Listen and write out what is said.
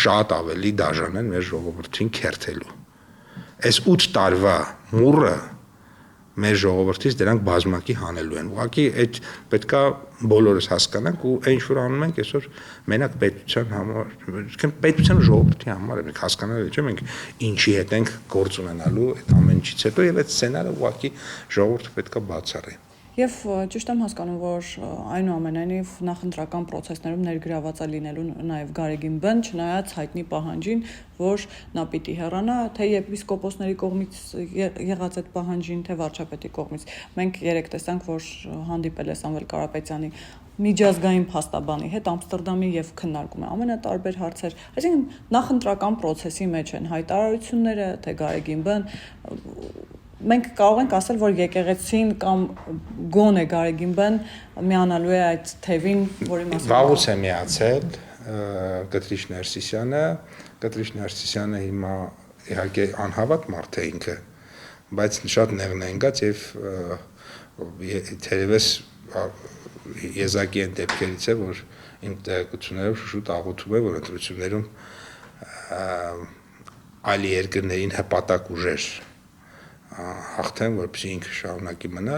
շատ ավելի դաժան են մեր ժողովրդին քերթելու։ Այս 8 տարվա մուրը մեր ժողովրդից դրանք բազմակի հանելու են։ Ուղղակի այդ պետքա բոլորս հասկանանք ու այն ինչ որ անում ենք այսօր մենակ պետության համար, պետության ժողովրդի համար ենք հասկանալի չէ՞ մենք ինչի հետ ենք գործ ունենալու այդ ամեն ինչից հետո եւ այդ սցենարը ուղղակի ժողովուրդը պետքա բացառի։ Եվ ճիշտ եմ հասկանում, որ այնուամենայնիվ նախընտրական process-ներում ներգրաված է լինելու նաև Գարեգին Բ-ն, չնայած հայտնի պահանջին, որ նա պիտի հեռանա, թե եպիսկոպոսների կողմից եղած այդ պահանջին, թե վարչապետի կողմից։ Մենք երեք տեսանք, որ հանդիպել է Սամվել Կարապետյանի միջազգային փաստաբանի հետ Ամստերդամի եւ քննարկում է ամենատարբեր հարցեր։ Այսինքն նախընտրական process-ի մեջ են հայտարարությունները, թե Գարեգին Բ-ն մենք կարող ենք ասել, որ եկեղեցին կամ գոնե Գարեգին Բ-ն միանալու է այդ թևին, որի մասին վաղուց է միացել Կտրիչ Ներսիսյանը հիմա իհարկե անհավատ մարդ է ինքը, բայց շատ նեղնենգած եւ թերևս եզակի են դեպքերից է, որ իմ տեղեկություններով շուտ աղոթում է, որ ընտրություններում այլ երկրներին հպատակ ուժեր հաղթեն, որպեսզի ինքը շարունակի մնալ